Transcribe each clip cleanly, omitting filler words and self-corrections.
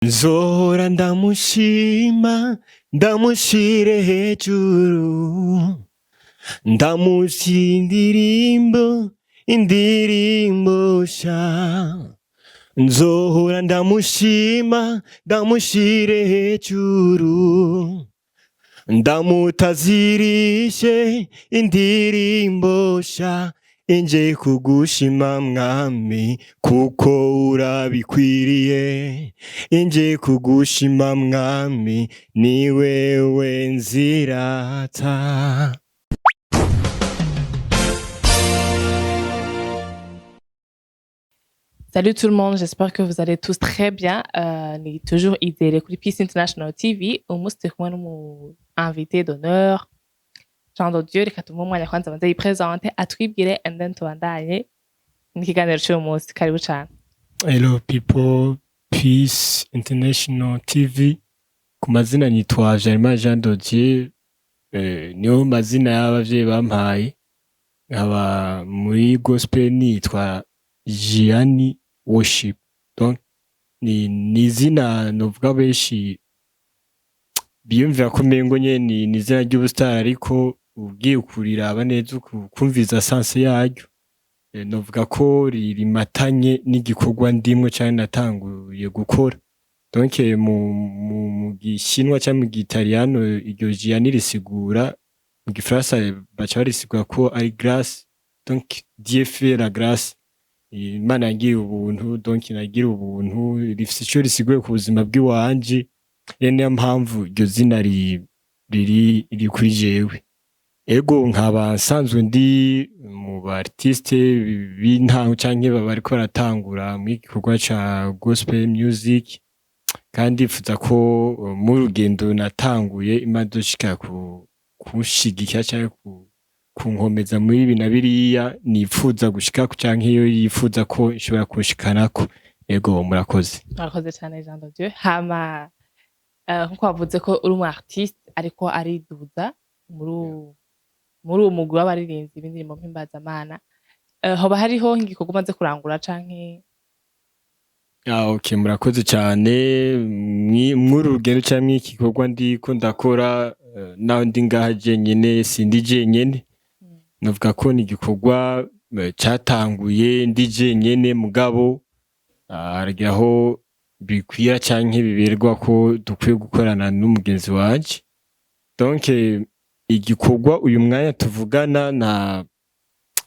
nzohora ndamushima ndamushire hejuru ndamushira indirimbo sha nzohora ndamushima ndamushire hejuru ndamutazirishe indirimbo sha inje kugushima mwami kuko urabikwiriye inje kugushima mwami ni wewe nzirata. Salut tout le monde, j'espère que vous allez tous très bien. Ni toujours idée kuri Peace International TV. Umunsi turi kumwe n'umu invité d'honneur Jean de Dieu. Reka tumuhe umwanya kwanza abanze yipresente atwibwire and then tubandanye n'ikiganiro cy'uyu munsi. Karibu cyane. Hello people, Peace International TV. Ku mazina nitwa Jean de Dieu. Niyo mazina y'abavyeyi bampaye. Nkaba muri gospel nitwa Gianni Worship. Donc ni izina novuga benshi biyumvira ko mengo nyene ni izina ry'ubustar ariko ugiye kuriraba neza ukumviza sense yaryo novuga ko rimatanye n'igikorwa ndimwe cyane natanguye gukora. Donc mu gishinwa cyangwa mu giitaliano iryo Gianni risigura mu gifaransa baca barisigura ko ari grâce. Donc Dieu fait la grâce. Imana yagiye ubuntu, donc nagira ubuntu rifise ico risiguye ku buzima bw'iwanje. Niyo mpamvu iryo zina riri kuri jewe. Ego nkaba nsanzwe ndi mu ba artiste b'intango canke bariko baratangura mu gikorwa ca gospel music, kandi mfuza ko mu rugendo natanguye imadoshika kushigikira canke kunkomeza muri ibi na biriya nifuza gushika ku canke iyo yifuza ko ishobora kushikanako. Ego murakoze. Murakoze cyane Jean de Dieu. Hama nkuko wavuze ko uri umu artiste ariko ariduza muri uwo mugwi w'abaririmbyi b'indirimbo mpimbazamana. Hoba hariho nk'igikorwa umaze kurangura canke? Okay, murakoze cyane. Mw'uru rugendo canke mw'igikorwa ndiko ndakora naho ndi ngaha jenyene sindi jenyene. Novuga ko ni igikorwa cyatanguye ndi jenyene mugabo haryaho bikwira canke biberwa ko dukwiye gukorana n'umugenzi wanje. Donc igikorwa uyu mwanya tuvugana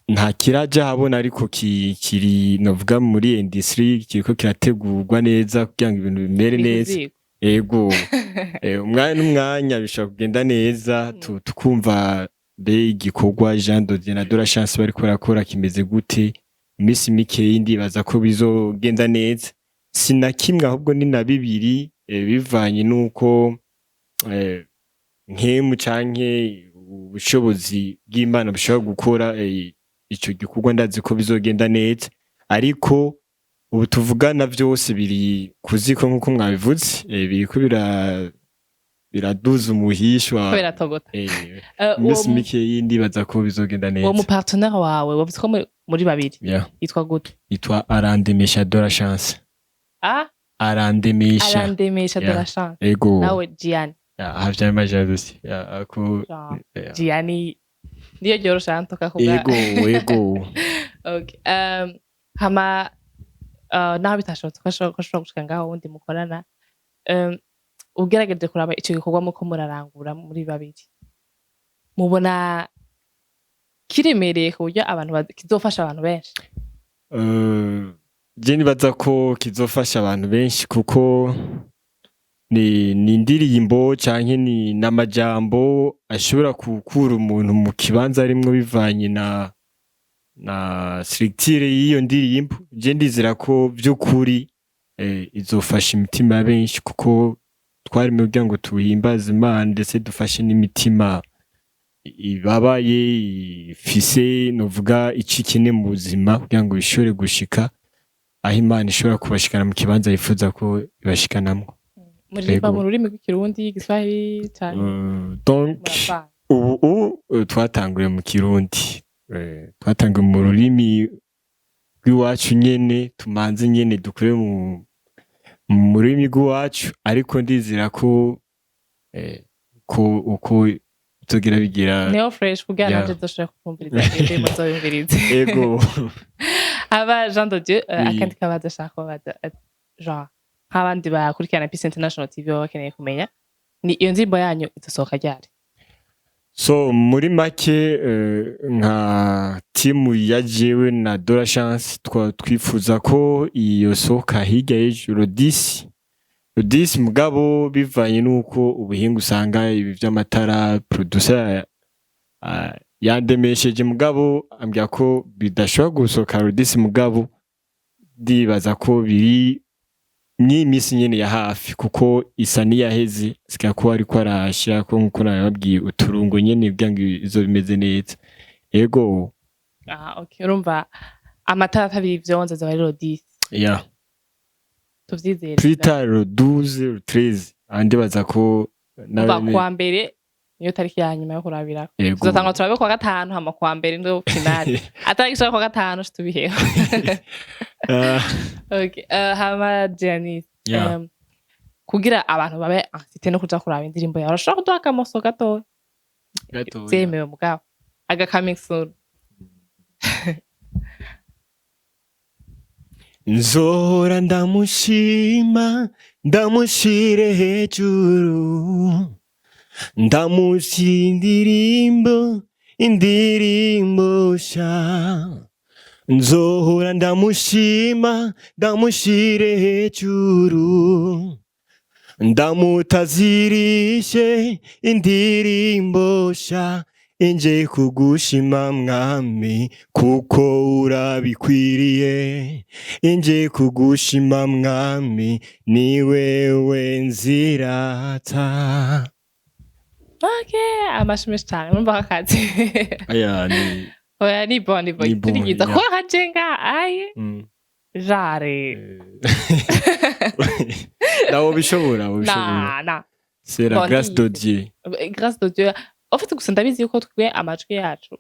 nta kiraja habona ariko kiri novuga muri industry kiriko kirategurwa neza kugira ngo ibintu bimere neza. Ego umwanya n'umwanya bishobora kugenda neza tukumva be igikorwa Jean de Dieu na de la chance bariko barakora kimeze gute. Imisi mike yindi baza ko bizogenda neza. Sinakimwe ahubwo ni na bibiri bivanye nuko nkemu canke ubushobozi bw'Imana bushobora gukora ico gikorwa ndazi ko bizogenda neza, ariko ubu tuvugana vyose biri kuziko nkuko mwabivuze biriko biraduza umuhishwa biratogota. Imisi mike yindi baza ko bizogenda neza. Uwo mu partenaire wawe wavuze ko muri babiri yitwa gute? Yitwa Arandemesha de la chance. Arandemesha de la chance. Ego. Nawe Gianni. Havyama jadusi. Gianni niyo ryorosha ntoka kuga. Ego. Okay. Hama naho bitashobotse ko ashobora gushika ngaho wundi mukorana. Ugerageje kuraba ico gikorwa muko murarangura muri babiri. Mubona kiremereye ku buryo abantu kizofasha abantu benshi? Je nibaza ko kizofasha abantu benshi kuko ni indirimbo canke ni n'amajambo ashobora gukura umuntu mu kibanza arimwo bivanye na structure y'iyo ndirimbo. Je ndizera ko vy'ukuri izofasha imitima ya benshi kuko twari mu kugira ngo tuhimbaze Imana ndetse dufashe n'imitima ibabaye ifise novuga icikene mu buzima kugira ngo bishobore gushika aho Imana ishobora kubashikana mu kibanza yifuza ko ibashikanamwo. Muririmba mu rurimi rw'ikirundi, igiswahili cyane? Donc ubu twatanguriye mu kirundi, twatanguye mu rurimi rw'iwacu nyene tumanze nyene dukore mu rurimi rw'iwacu ariko ndizera ko uko tugira bigira Neo Fresh kugira Yeah. nanje doshobora kukumviriza indirimbo zoyumviriza ego aba Jean de Dieu Oui. akandi kabazo ashaka kubaza genre nk'abandi bakurikirana Peace International TV baba bakeneye kumenya ni iyo ndirimbo yanyu izosohoka ryari so muri make nka timu ya jewe na Dora Chance twifuza ko iyo sohoka hirya y'ijoro 10 mugabo bivanye nuko ubuhinga usanga ibi by'amatara producer yandemesheje mugabo ambya ko bidashobora gusohoka 10 mugabo ndibaza ko biri n'imisi nyene ya hafi kuko isa niyaheze sika ko ariko arashira ko nkuko nababwiye uturungo nyene byange izo bimeze neza ego okay urumva amatara atabiri vyonze zaba rero 10 yeah tuvyizere Twitter 12 13 andi baza ko kuva kwa mbere niyo tariki ya nyuma yo kurabira tuzatanga turabe kwa gatanu hama kwa mbere ndo finale atariki kwa gatanu tubiheho okay hama Janice kugira abantu babe afite no kuja kuraba indirimbo yawe urashobora kuduha akamoso gato zemewe mugabo aga coming soon nzora ndamushima ndamushire hejuru indirimbo sha nzohora ndamushima ndamushire hejuru ndamutazirishe indirimbo sha inje kugushima mwami kuko urabikwiriye inje kugushima mwami ni wewe nzirata okay amashimisha cyane mumva akazi aya ni oya ni bon turigiza ko hajenga aye jare nawo bishobora na c'est la grâce de Dieu en fait gusa ndabizi yuko twebwe amajwi yacu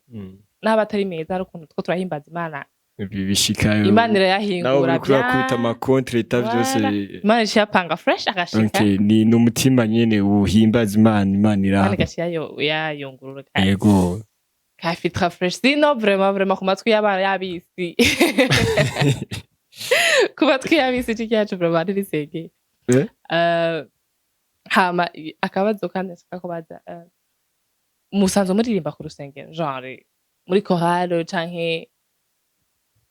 n'abatari meza ari ukuntu two turahimbaza Imana bishikayo Imana irayahingura bya kwita amakontre byose Imana ishapanga fresh agashika okay ni n'umutima nyene uhimbaza Imana iraho gashiyayo yayungurura yego kafitra fresh sino vraiment ku matwi y'abana yabisi ku matwi yabisi cyacu vraiment ari sege hama akabazo kandi shaka baza musanzo muririmba ku rusengero genre muri chorale canke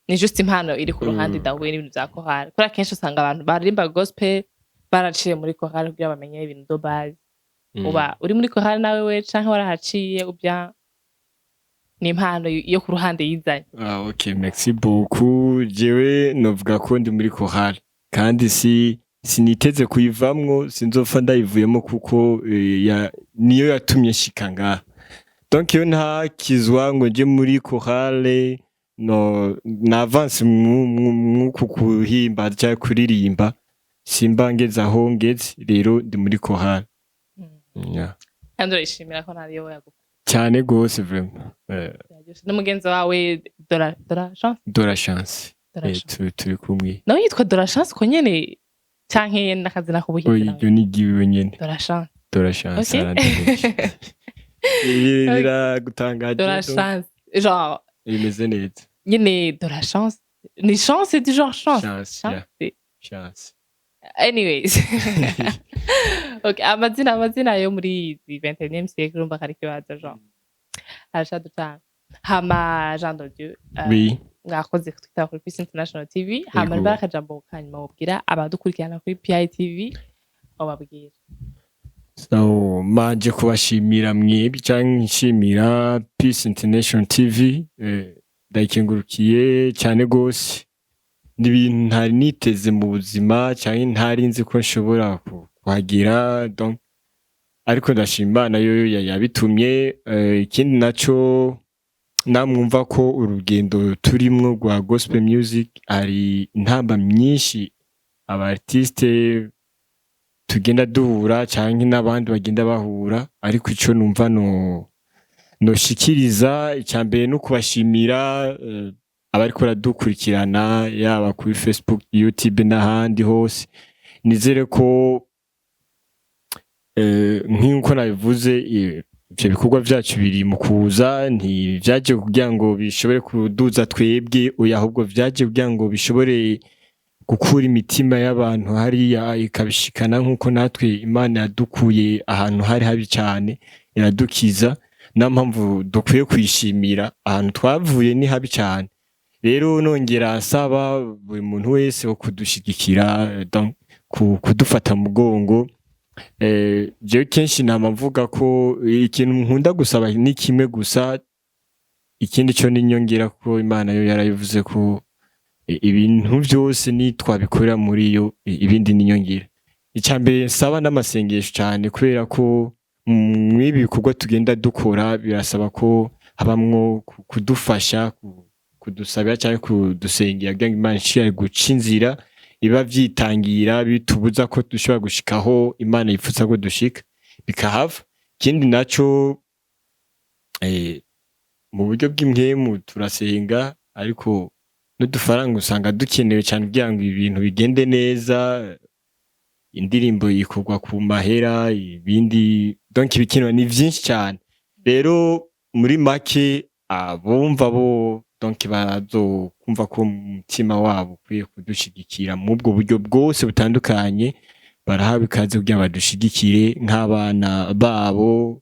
ni just impano iri ku ruhande dawe n'ibintu bya chorale kora kenshi usanga abantu baririmba gospel baraciye muri chorale kugira bamenye ibintu do base uba uri muri chorale nawe we canke warahaciye ubya ni impano yo ku ruhande yizanye okay merci beaucoup jewe novuga ko ndi muri chorale kandi siniteze kuyivamwo sinzopfa ndayivuyemo kuko niyo yatumye shika ngaha donc iyo ntakizwa ngo nje muri chorale no n'avance mwuku kuhimba cyangwa kuririmba simba ngeze aho ngeze rero ndi muri chorale kandi urishimira ko nariyo yagufa cyane gose vraiment n'umugenzi wawe Dora Chance turi kumwe nawe yitwa Dora Chance ko nyene canke nakazina kubuhindura oyo ni giwe nyene Dora Chance biragutangaje Dora Chance genre imeze neza nyene Dora Chance ni chance du genre chance anyways okay amazina yo muri 21e siècle urumva kari kibaza genre arashadu cyane hama Jean de Dieu oui mwakoze kutwita kuri Peace International TV hama barakajambo kanyuma mubwira abadukurikirana kuri PI TV bababwira so manje kubashimira mwebwe cyangwa nshimira Peace International TV ndayikengurukiye cyane gose n'ibintu ntari niteze mu buzima cyangwa ntari nzi ko nshobora kuhagira donc ariko ndashima nayo yabitumye ikindi naco namwumva ko urugendo turimwo rwa gospel music ari intamba myinshi aba artiste tugenda duhura cyangwa n'abandi bagenda bahura ariko ico numva no shikiriza icyambere no kubashimira abariko baradukurikirana yaba kuri Facebook YouTube n'ahandi hose nizere ko nk'uko nabivuze ivyo bikorwa vyacu biri mu kuza, ntivyaje kugira ngo bishobore kuduza twebwe, oya ahubwo vyaje kugira ngo bishobore gukura imitima y'abantu hariya ikabishikana nk'uko natwe Imana yadukuye ahantu hari habi cane iradukiza. Niyo mpamvu dukwiye kwishimira ahantu twavuye ni habi cane. Rero nongera nsaba buri muntu wese wo kudushigikira, kudufata mu mugongo. Jewe kenshi nama mvuga ko ikintu nkunda gusaba ni kimwe gusa, ikindi cyo ninyongera ko Imana yo yarabivuze ko ibintu byose nitwabikorera muri yo, ibindi ninyongera. Icambere nsaba n'amasengesho cyane, kubera ko mw'ibi bikorwa tugenda dukora birasaba ko habamwo kudufasha, kudusabira cyangwa kudusengera kugira ngo Imana ishobore guca inzira biba vyitangira bitubuza ko dushobora gushikaho Imana yifuza ko dushika bikahava. Ikindi naco mu buryo bw'impwemu turasenga, ariko n'udufaranga usanga dukenewe cyane kugira ngo ibintu bigende neza. Indirimbo ikorwa ku mahera, ibindi donc ibikenewe ni vyinshi cyane. Rero muri make abumva bo donc barazokumva ko umutima wabo ukwiye kudushigikira mu ubwo buryo bwose butandukanye, barahawe ikaze kugira ngo badushigikire nk'abana babo,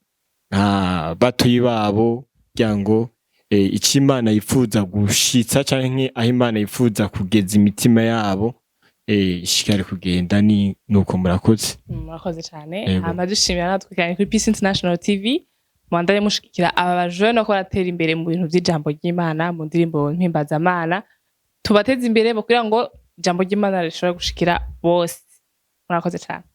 nka batoyi babo, kugira ngo ico Imana yifuza gushitsa canke aho Imana yifuza kugeza imitima yabo ishikare kugenda. Ni nuko murakoze. Murakoze cyane. Hama dushimira natwe cyane kuri Peace International TV, mwandare mushigikira aba bajene no baratera imbere mu bintu by'ijambo ry'Imana, mu ndirimbo mpimbazamana, tubateze imbere kugira ngo ijambo ry'Imana rishobora gushikira bose. Murakoze cyane.